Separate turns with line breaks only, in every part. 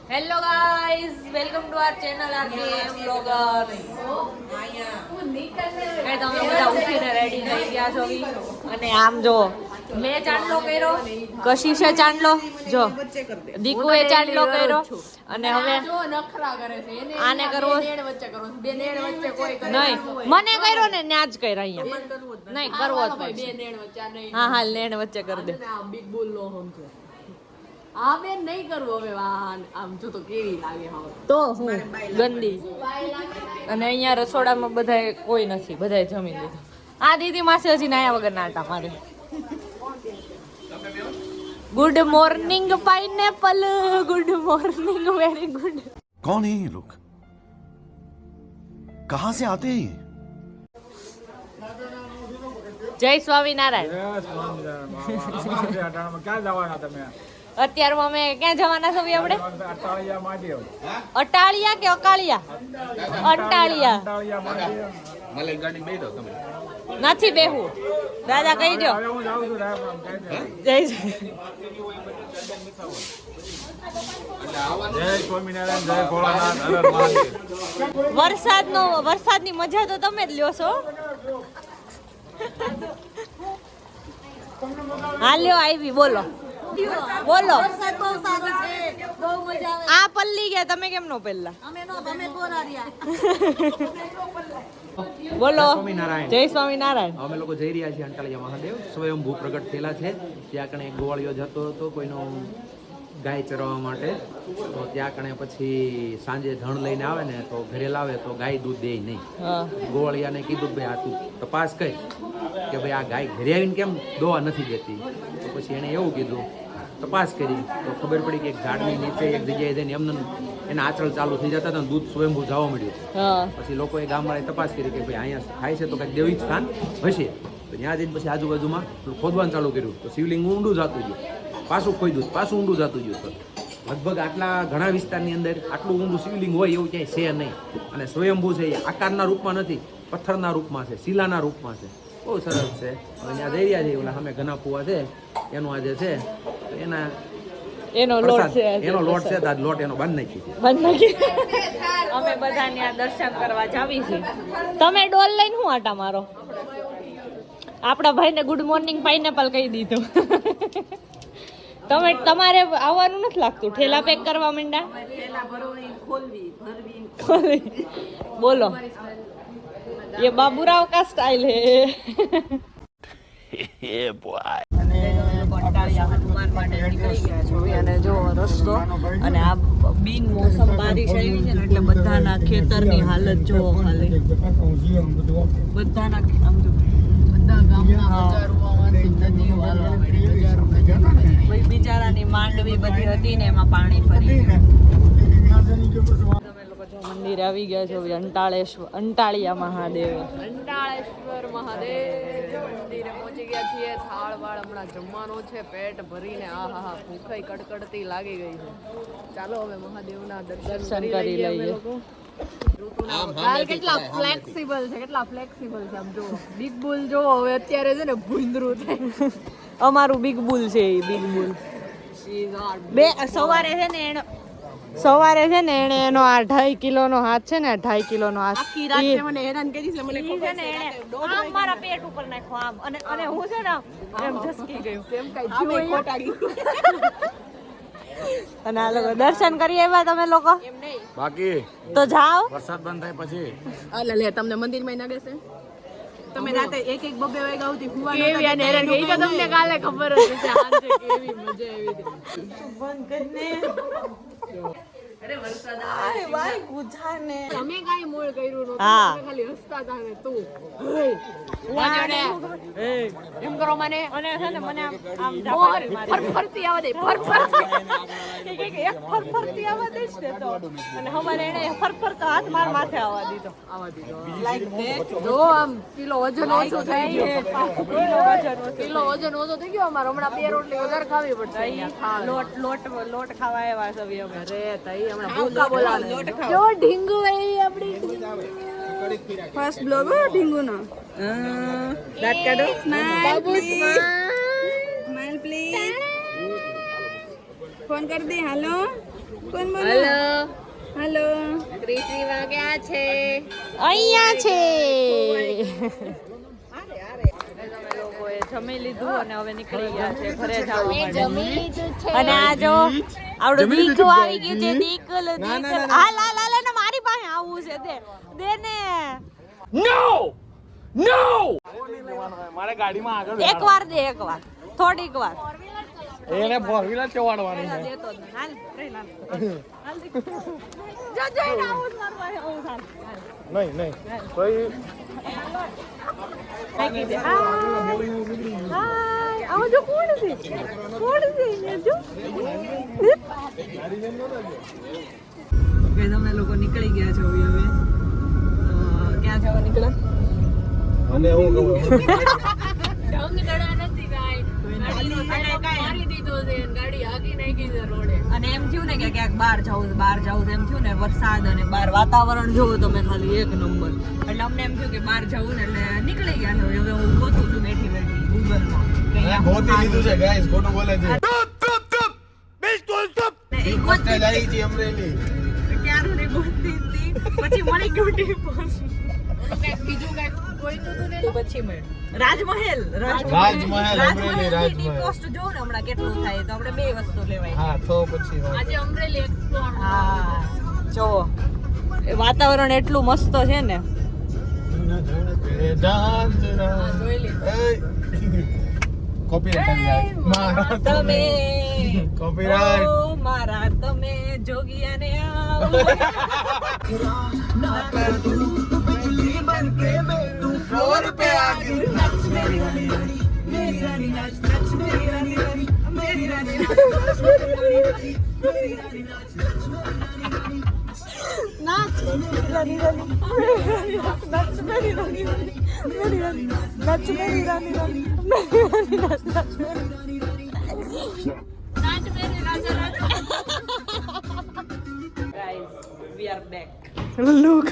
Hello guys, welcome to our channel RKM vloggers. Guys અમે બધા ઉઠીને રેડી થઈ ગયા છો અને આમ જો મેં ચાંદલો કર્યો, કશિશે ચાંદલો, જો દીકુએ ચાંદલો કર્યો અને હવે આને કરવો નહીં. મને કર્યો ને ન્યા જ કર્યો, અહીંયા નહીં કરવો જ પડશે. હા હા, લેણ વચ્ચે કરી દે. બિગ બુલ નો હોમ છે આ બેન નહીં કરવો હવે. આમ જો તો કેવી લાગે હવે તો હું ગંદી. અને અહીંયા રસોડામાં બધાય કોઈ નથી, બધાય જમી લીધું. આ દીદી માસે હજી નાયા વગર નાટા મારે. Good morning pineapple, good morning, very good.
कौन है ये लोग? कहां से आते हैं ये?
જય સ્વામિનારાયણ. અત્યારમાં અમે ક્યાં જવાના છો આપણે? અટાળિયા કે અકાળિયા? અંટાળિયા. નથી બેહવું, દાદા કહી દો. જય વરસાદની મજા તો તમે જ લ્યો છો. હા લ્યો, આવી બોલો બોલો. આ પલ્લી ગયા, તમે કેમ નો પેલા? બોલો. જય સ્વામિનારાયણ.
અમે લોકો જઈ રહ્યા છીએ અંટાળિયા મહાદેવ. સ્વયંભૂ પ્રગટ થયેલા છે. ત્યાં કણે એક ગોવાળિયો જતો હતો કોઈનો ગાય ચરવા માટે. તો ત્યાં કણે પછી સાંજે ધણ લઈને આવે ને તો ઘરે લાવે તો ગાય દૂધ દે નહીં. ગોવાળિયાને કીધું ભાઈ આ તું તપાસ કરી કે ભાઈ આ ગાય ઘરે આવીને કેમ દોવા નથી દેતી. તો પછી એણે એવું કીધું, તપાસ કરી તો ખબર પડી કે એક ઝાડની નીચે એક જગ્યાએ જઈને એમને એના આચળ ચાલુ થઈ જતા હતા, દૂધ સ્વયંભૂ જવા મળ્યું. પછી લોકોએ ગામવાળાએ તપાસ કરી કે ભાઈ અહીંયા થાય છે તો કંઈક દેવી સ્થાન હશે. તો ત્યાં જઈને પછી આજુબાજુમાં ખોદવાનું ચાલુ કર્યું તો શિવલિંગ ઊંડું જતું ગયું. પાછું ખોદ્યું, પાછું ઊંડું જતું ગયું. તો લગભગ આટલા ઘણા વિસ્તારની અંદર આટલું ઊંડું શિવલિંગ હોય એવું ક્યાંય છે નહીં. અને સ્વયંભૂ છે એ આકારના રૂપમાં નથી, પથ્થરના રૂપમાં છે, શિલાના રૂપમાં છે. બહુ સરસ છે. હવે ત્યાં જઈ રહ્યા છે ઓલા સામે ઘના ફુવા છે એનું આજે છે એનો લોટ છે, આજ લોટ એનો બંધ નાખી.
અમે બધા ત્યાં દર્શન કરવા જાવી છે. તમે ડોલ લઈને હું આટા મારો? આપણા ભાઈને ગુડ મોર્નિંગ પાઇનેપલ કહી દીધું. તમારે આવવાનું નથી લાગતું? ઠેલા પેક કરવા માંડ્યા? બોલો, ये बाबूराव का स्टाइल है. અને જો રસ્તો અને આ બિન મોસમ બારિશ આવી છે ને એટલે બધાના ખેતરની હાલત જોવો ખાલી. બધાના આમ જો બધા ગામના બિચારાની માંડવી બધી હતી ને એમાં પાણી ફરી. મંદિર આવી ગયા છે અંટાળિયા મહાદેવ. અંટાળેશ્વર મહાદેવ મંદિરે પહોંચી ગયા છીએ. થાળ વાળ હમણાં જમવાનો છે, પેટ ભરીને. આ હા હા, ભૂખાઈ કડકડતી લાગી ગઈ છે. ચાલો હવે મહાદેવના દર્શન કરી લઈએ. કેટલા ફ્લેક્સિબલ છે, કેટલા ફ્લેક્સિબલ છે. આમ જો બિગ બુલ જો હવે અત્યારે છે ને ભૂંદરું થાય. અમારું બિગ બુલ છે એ બિગ બુલ. બે સવારે છે ને એને એનો આ 2.5 કિલોનો હાથ છે ને, 2.5 કિલોનો હાથ આખી રાત મને હેરાન કરી છે. મને ખબર છે ને એને આમ મારા પેટ ઉપર નાખ્યો આમ અને હું છે ને એમ ઝસકી ગયું તેમ કઈ જીવ કોટાડી. અને આ લોકો દર્શન કરી આવ્યા તમે લોકો? એમ નહીં
બાકી
તો જાઓ,
વરસાદ બંધ થાય પછી.
અલે લે, તમને મંદિરમાં ના બેસે? તમે રાતે 1-1 2 વાગ્યા સુધી હુવા કેવી અને હેરાન ગઈ તો તમને કાલે ખબર જ છે આજે કેવી મજા આવી હતી. બંધ કરીને અરે વરસાદ આવે ભાઈ ગુજાને તમે કાઈ મોળ કર્યું નતું, તમે ખાલી હસતા હતા ને તું વાજડે એમ કરો મને. અને છે ને મને આમ ફરફરતી આવવા દે, ફરફરતી એક ફરફરતી આવવા દે છે તો. અને હમારે એને ફરફરતો હાથ માર માથે આવવા દીધો લાઈક ધેટ. જો આમ કિલો વજન ઓછું થઈ ગયું, કિલો વજન ઓછું થઈ ગયું અમાર. હમણાં 2 રોટલી વધારે ખાવી પડશે. લોટ ખાવા આવ્યા છે અમે. અરે તઈ હમણાં ભૂકા બોલાવે જો ઢીંગુ આવી આપડી. ફર્સ્ટ બ્લોગ હો ઢીંગુ નો. દાંત કાઢો. Smile please. ફોન કરી દે. હાલો કોણ બોલો? હેલો હેલો ક્રિશ્રીમાં ક્યાં છે? અહીંયા છે. લોકોએ જમી લીધું અને હવે નીકળી ગયા છે ઘરે જવા માટે. અને આ જો આવડું દીકું આવી ગયું છે. દીકુલ હાલ હાલ હાલ ને મારી પાસે આવવું છે. દે ને. નો
મારે ગાડીમાં આગળ
એકવાર દે એકવાર થોડીક વાર.
એને ફોર વ્હીલર ચવાડવાની છે.
દેતો જ નહીં. હાલ રેલાલ હાલ જો જો એને આવું જ મારવા આવું હાલ
નહીં કોઈ
કાઈ દે. હાય આવો જો કોણ છે ને જો કે તમે લોકો નીકળી ગયા છો હવે ક્યાં જવા નીકળ્યા?
અને હું કહું
અને એમ થયું ને કે ક્યાંક બહાર જવું એમ થયું ને વરસાદ અને બહાર વાતાવરણ જોવું તો મેં ખાલી એક નંબર એટલે અમને એમ થયું કે બહાર જવું ને એટલે નીકળી ગયા છે. હવે હું ગોતું છું બેઠી ગૂગલમાં કે અહીંયા
ગોતી લીધું છે ગાઈસ, ખોટું બોલે છે.
ઈ
ગોતતે જાય છે અમરેલી.
ક્યારું ને ગોતી હતી પછી મળી ગયું ટીપોસ. બીજું કઈ કોઈ તો ને પછી મળ્યું રાજમહેલ
અમરેલી રાજમહેલ.
ટીપોસ જો ને હમણાં કેટલું થાય તો આપણે બે વસ્તુ લેવાય.
હા તો પછી
આજે અમરેલી એક્સપ્લોર. હા જો એ વાતાવરણ એટલું મસ્ત છે ને.
કોપીરાઈટ
મારા તમે
કોપીરાઈટ
ઓ મારા તમે જોગિયાને આવો
ફ્લોર पे आके
नच मेरी रानी मेरी रानी नच नच मेरी रानी रानी मेरी रानी नच नच मेरी रानी रानी मेरी रानी नच नच मेरी रानी रानी नच मेरी रानी रानी मेरी रानी नच मेरी रानी रानी मेरी रानी नच नच मेरी रानी रानी नच मेरी राजा राजा. Guys, we are back. Look.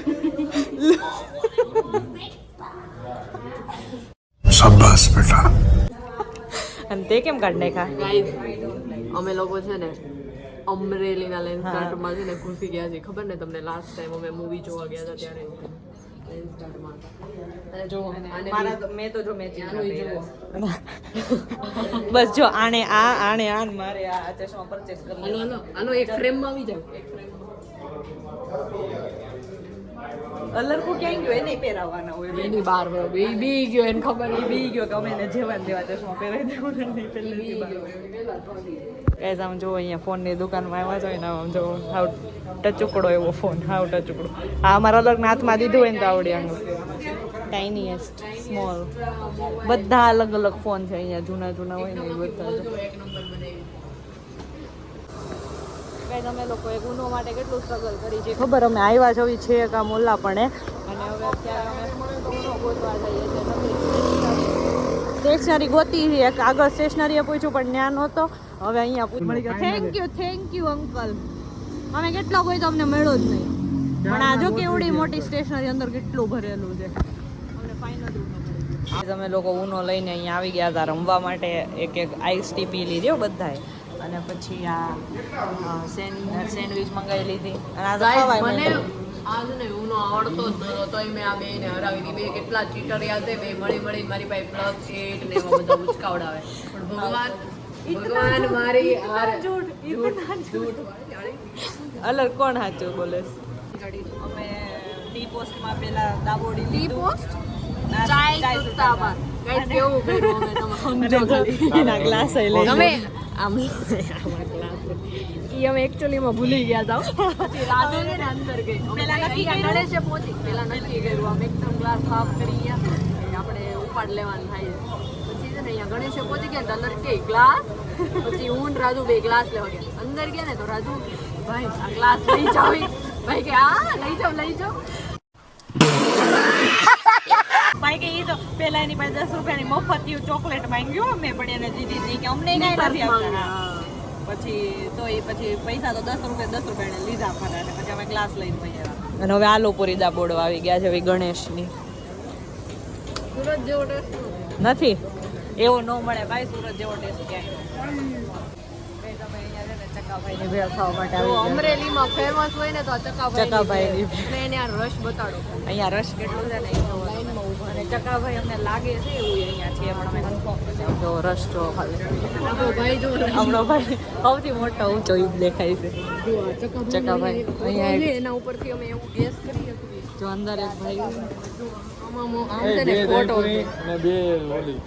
शाबाश बेटा.
અને તે કેમ કાઢ નાખ્યા? ગાઈસ અમે લોકો છે ને અમરેલીના લેન્સકાર્ટમાં છે ને ઘૂસી ગયા છે. ખબર ને તમને લાસ્ટ ટાઈમ અમે મૂવી જોવા ગયા હતા ત્યારે લેન્સકાર્ટમાં. અને જો મેં તો જો મેચિંગ જોઈ જુઓ બસ જો આને મારે આ ચશ્મા પરચેસ કરી લો. આનો એક ફ્રેમમાં આવી જાવ. અલરકો ક્યાં ગયો? એને પહેરાવવાના હોય એની બહાર હોય. બી ગયો એને ખબર બી ગયો કે અમે એને જેવા દેવા ચશ્મા પહેરાવી દેવું નહીં પહેલી ગાઈસ આમ જો અહીંયા ફોનની દુકાનમાં આવ્યા છો ને આમ જો હાવ ટચુકડો એવો ફોન હાવ ટચુકડો. આ અમારા અલગ હાથમાં દીધું હોય ને તો આવડી આંગળ ટાઇનીએસ્ટ સ્મોલ બધા અલગ અલગ ફોન છે અહીંયા જૂના હોય ને એ બધા. અમે લોકો એક ઉનો માટે કેટલું સ્ટ્રગલ કરી છે ખબર? અમે આવ્યા છો છે કા મોલ્લા પણ અને હવે અત્યારે અમે ઉનો ગોતવા જઈએ છીએ. સ્ટેશનરી ગોતી એક આગળ સ્ટેશનરીએ પૂછ્યું પણ ત્યાં નહોતો. હવે અહીંયા મળી ગયો. Thank you uncle. અમે કેટલો કોઈ તો અમને મળ્યો જ નહીં પણ આ જો કેવડી મોટી સ્ટેશનરી અંદર કેટલું ભરેલું છે. અમને ફાઇનલ ઉનો મળી ગયો. અમે લોકો ઉનો લઈને અહીંયા આવી ગયા હતા રમવા માટે. એક આઈસ ટી પી લીધી બધાએ અને પછી આ સેન્ડવિચ મંગાવી લીધી. અને આ મને આજ ને ઉનો આવડતો જ નતો તોય મેં આ બેને હરાવી દીધી. બે કેટલા ચીટરિયા છે બે મળી મારી પાસે +8 ને એવા બધા ઉચકાવડાવે પણ ભગવાન મારી અલર કોણ સાચું બોલે? અમે ટી પોસ્ટમાં પેલા દાબોડી લીધું. ચાય સુતામાં ગાઈસ કેવું કર્યું અમે તમે સમજો એના ગ્લાસ લઈ અમે આમ ઈ અમે એકચ્યુઅલીમાં ભૂલી ગયા હતા. પછી રાજુ ને અંદર ગઈ પેલા નક્કી ગણેશે પહોંચી પેલા નક્કી કર્યું આમ એકદમ ગ્લાસ સાફ કરી ગયા આપણે ઉપાડ લેવાનું થાય. પછી છે ને અહીંયા ગણેશે પહોંચી ગયા તો અંદર કે ગ્લાસ. પછી હું ને રાજુ બે ગ્લાસ લેવા ગયા. અંદર ગયા ને તો રાજુ ભાઈ આ ગ્લાસ લઈ જાવ. ભાઈ કે હા લઈ જાવ. ભાઈ કે ઈ તો પેલા એની પાસે 10 રૂપિયાની મફત ચોકલેટ માંગ્યો અમે પણ એને દીધી કે અમને કઈ નથી આપતા. પછી તો એ પછી પૈસા તો 10 રૂપિયા લીધા ફરાને પછી અમે ગ્લાસ લઈને પૈયા. અને હવે આલુપુરી દાબોડવા આવી ગયા છે હવે ગણેશની. સુરત જેવો ટેસ્ટ નથી એવો ન મળે ભાઈ. સુરત જેવો ટેસ્ટ ક્યાંય. તમે અહીંયા છે ને ચકાભાઈની ભેળ ખાવા માટે આવી ગયા. અમરેલીમાં ફેમસ હોય ને તો ચકાભાઈની એટલે એને આ રસ બતાડો. અહીંયા રસ કેટલો છે ને એ લાઈનમાં ઊભા અને ચકાભાઈ અમને લાગે છે એવું અહીંયા છે પણ અમે કન્ફર્મ નથી. જો રસ જો આપણો ભાઈ સૌથી મોટો ઊંચો ઈ દેખાય છે ચકાભાઈ. અહીંયા એના ઉપરથી અમે એવું ગેસ કરીએ જો અંદર એક ભાઈ આમ છે ને ફોટો
અને બે ઓલી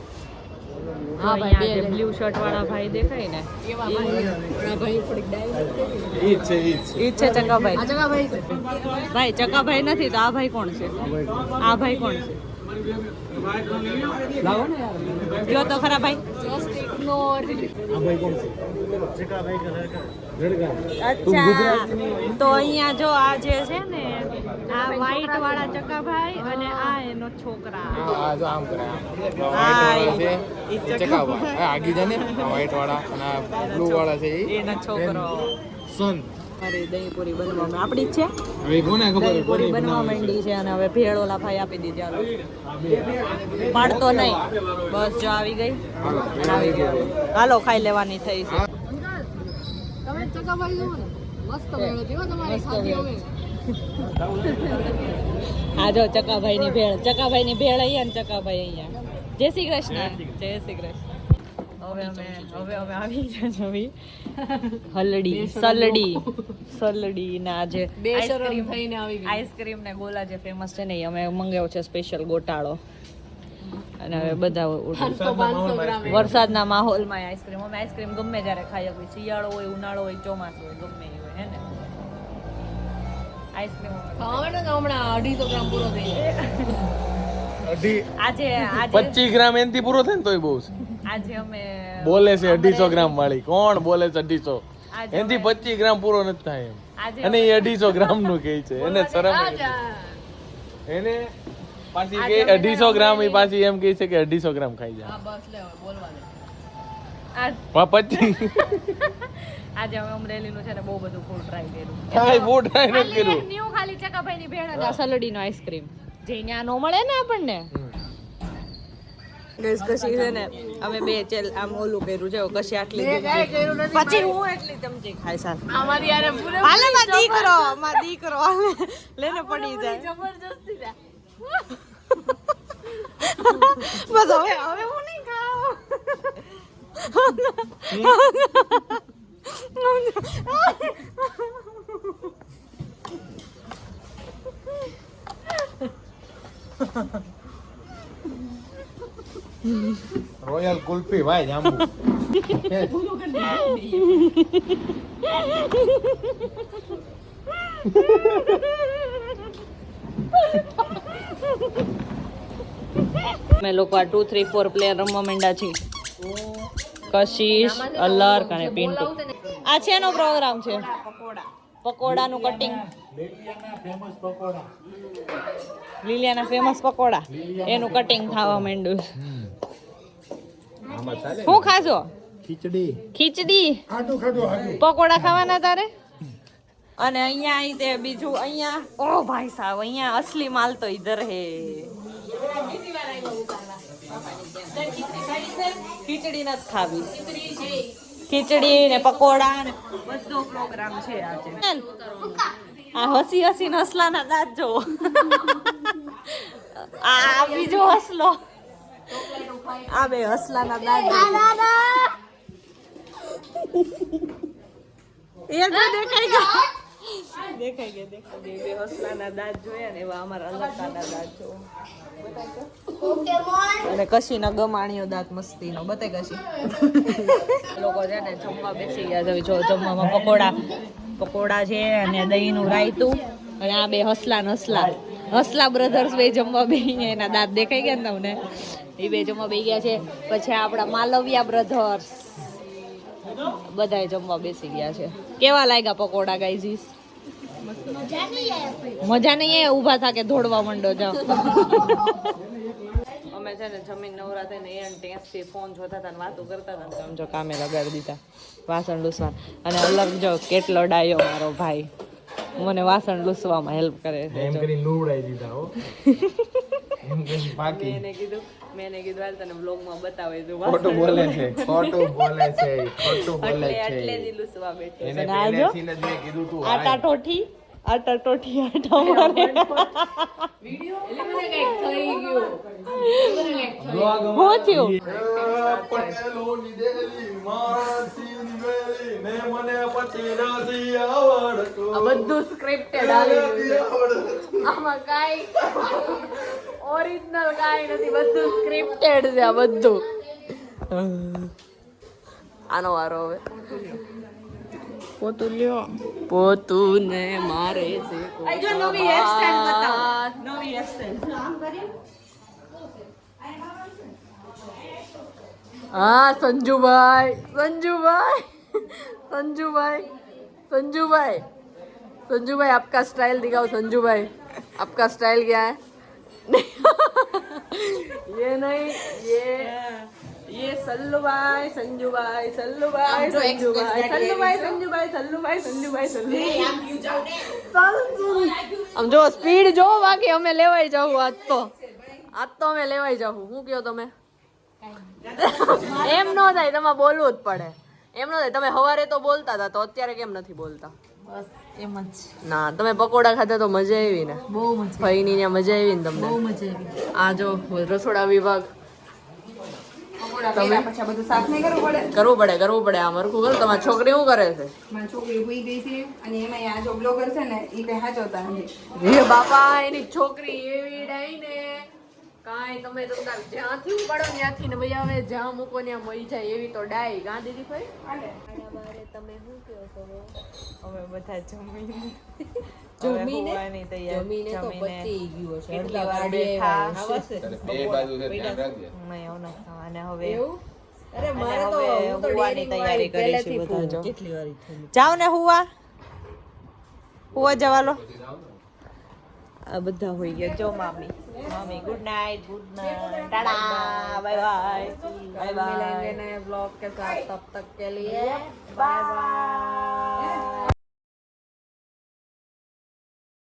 હા ભાઈ બે બ્લુ શર્ટ વાળા ભાઈ દેખાય ને એવા ભાઈ થોડીક ડાઈ
ઈ છે
ચકાભાઈ. આ ચકાભાઈ છે ભાઈ. ચકાભાઈ નથી તો આ ભાઈ કોણ છે? આ ભાઈ કોણ છે? લાવો ને યાર કયો તો ખરા ભાઈ. Just ignore. આ ભાઈ કોણ છે? ચકાભાઈ કા લડકા. અચ્છા તો અહીંયા જો આ જે છે ને આ વ્હાઈટ વાળા ચકાભાઈ અને આ એનો છોકરા.
આ જો આમ કરે
હા
ઈ ચકાભાઈ આગી જાને વ્હાઈટ વાળા અને આ બ્લુ વાળા છે ઈ
એનો છોકરો.
સન
અરે દહીં પૂરી બનવામાં આપણી જ છે.
હવે કોને ખબર
દહીં પૂરી બનવા માંડી છે અને હવે ભેળ ઓલા ભાઈ આપી દીધી. હાલો પાડતો નહીં બસ જો આવી ગઈ. આવી ગઈ. હાલો ખાઈ લેવાની થઈ છે. તમે ચકાભાઈ જુઓ ને મસ્ત ભેળ હતી હો તમારી ખાધી હવે. આ જો ચકાભાઈની ભેળ. ચકાભાઈની ભેળ અહીંયા ને ચકાભાઈ અહીંયા. જય શ્રી કૃષ્ણ. જય શ્રી કૃષ્ણ. હવે અમે આવી ગયા છવી હલડી સલડી ના જે આઈસ્ક્રીમ ને ગોલા જે ફેમસ છે ને એ અમે મંગાવ્યો છે સ્પેશિયલ ગોટાળો. અને હવે બધા વરસાદના માહોલમાં આઈસ્ક્રીમ અમે આઈસ્ક્રીમ ગમે ત્યારે ખાઈ શકીએ. શિયાળો હોય ઉનાળો હોય ચોમાસું હોય ગમે એ હોય હે ને. આઈસ્ક્રીમ હમણાં 250 ગ્રામ પૂરો થઈ જાય. આજે
25 ગ્રામ એનથી પૂરો થાય ને તોય બહુ છે.
આજે અમે
બોલે છે 250 ગ્રામ વાળી. કોણ બોલે છે 250? એનથી 25 ગ્રામ પૂરો નથી થાય એમ. અને એ 250 ગ્રામ નું કહે છે. એને શરમ એને પાછી કે 250 ગ્રામ એ પાછી એમ કહે છે કે 250 ગ્રામ ખાઈ જાય.
બસ લે બોલવા દે.
25
આજે અમે અમરેલીનું છે ને બહુ બધું ફૂડ ટ્રાય કર્યું.
કાઈ ફૂડ ટ્રાય નથી કર્યું.
ન્યુ ખાલી ચકાભાઈની ભેળ અને સલડીનો આઈસ્ક્રીમ જે ન્યા નો મળે ને આપણને. ગઈસ કશી છે ને અમે બે ચેલ આમ ઓલું કર્યું છે કશી આટલી પછી હું એટલી ચમચી ખાઈ સાથ અમારી યાર પૂરે હાલે માં દીકરો હાલે લેને પડી જાય જબરજસ્તી જા બસ હવે હું નહીં ખાઉં.
રોયલ કુલ્ફી ભાઈ જાંબુ.
અમે લોકો આ 2 3 4 પ્લેયર રમવા માંડ્યા છીએ. કશિશ અલર્ક અને પિન્ટુ. આ છે એનો પ્રોગ્રામ છે પકોડાનું કટિંગ. લીલિયાના ફેમસ પકોડા એનું કટિંગ થવા માંડ્યું. શું ખાશો? ખીચડી પકોડા ખાવાના તારે? અને અહીંયા તે બીજું અહીંયા ઓ ભાઈ સાહેબ અહીંયા અસલી માલ તો ઇધર હે. ખીચડી નથી ખાવી. ખીચડી ને પકોડા ને બધો પ્રોગ્રામ છે આજે. આ હસી હસલાના દાંત જોવો. આ બીજો હસલો. આ બે હસલાના દાંત એ જો દેખાઈ ગયા બે હસલાના દાંત જોયા ને એવા અમારા અલગતાના દાંત જોવો. અને કશીના ગમાણીઓ દાંત મસ્તીનો બતાય કશી. લોકો છે ને જમવા બેસી ગયા છે. જો જમવામાં પકોડા છે અને દહીંનું રાયતું અને આ બે હસલા બ્રધર્સ બે જમવા બે એના દાંત દેખાઈ ગયા ને તમને. એ બે જમવા બે ગયા છે. પછી આપણા માલવિયા બ્રધર્સ બધાય જમવા બેસી ગયા છે. કેવા લાગ્યા પકોડા ગાઈઝીસ? મજા નહીં આવે ઊભા થા કે દોડવા માંડો જાઓ. અમે છે ને જમીન નવરા થઈને એન ટેસ્ટથી ફોન જોતા હતા ને વાતો કરતા હતા ને સમજો કામે લગાડી દીધા વાસણ લૂસવા. અને અલગ જો કેટલો ડાયો મારો ભાઈ મને વાસણ લૂસવામાં હેલ્પ કરે છે.
એમ કરી લુવડાઈ દીધા હો. એમ કે બાકી
મેં કીધું હાલ તને વ્લોગમાં બતાવે તો
ખોટું બોલે છે ખોટું બોલે છે
એટલે દિલું સુવા બેઠો
એને પહેલેથી જ મેં કીધું તું
આટા ટોઠી આટા મારે વિડિયો એટલે મને કઈક થઈ ગયું હું થયું
પટેલોની દેલી મારા શિવની વેલી ને મને પછી નથી આવડતું
આ બધું સ્ક્રિપ્ટેડ આવી ગયું આમાં કાઈ ઓરિજિનલ કાઈ નથી બધું સ્ક્રિપ્ટેડ છે આ બધું આનો વારો હવે પોતું ને મારે છે જો નવી હેરસ્ટાઈલ બતાવો નવી હેરસ્ટાઈલ આમ કરી हाँ संजू भाई आपका स्टाइल दिखाओ संजू भाई आपका स्टाइल क्या है ये नहीं ये सल्लू भाई संजू भाई हम जो स्पीड जो बाकी हमें लेवाई जाऊँ आज तो અમે લેવાઈ જાઉં હું કયો તમે એમ નો થાય તમારે બોલવું જ પડે એમ નો થાય તમે સવારે તો બોલતા હતા તો અત્યારે કેમ નથી બોલતા
બસ એમ જ
ના તમે પકોડા ખાધા તો મજા આવી ને
બહુ મજા
ફઈની ત્યાં મજા આવી ને તમને
બહુ મજા આવી
આ જો રસોડા વિભાગ
પકોડા પછી બધું સાફ નહીં કરવું પડે
કરવું પડે આ મરખું કરો તમારી છોકરી શું કરે છે
મારી છોકરી હોઈ ગઈ છે અને એમાં આ જો બ્લોગર છે ને એ કઈ હાચવતા નથી
હે બાપા એની છોકરી એવી ડાઈ ને કાંઈ તમે તમને જ્યાંથી ઉપાડો ત્યાંથી ને ભાઈ હવે જ્યાં મૂકો ત્યાં મળી જાય એવી તો ડાઈ ગાં દીદી ભાઈ તમે શું કહો છો
હવે બધા
જમીને તો પતી ગયું છે
કેટલી વાર
ગાડી
બેઠા
આવશે
બે બાજુ છે ધ્યાન રાખજે
અને હવે
એવું અરે મારે તો
હવે
હું તો
હુવાની તૈયારી કરી છે
પહેલેથી
બધા જો.
કેટલી વાર થઈ
જાઓ ને હુવા જવાલો આ બધા હોઈ ગયા જો મામી good night Tata bye bye
मिलेंगे नए ब्लॉग के साथ तब तक के लिए बाय बाय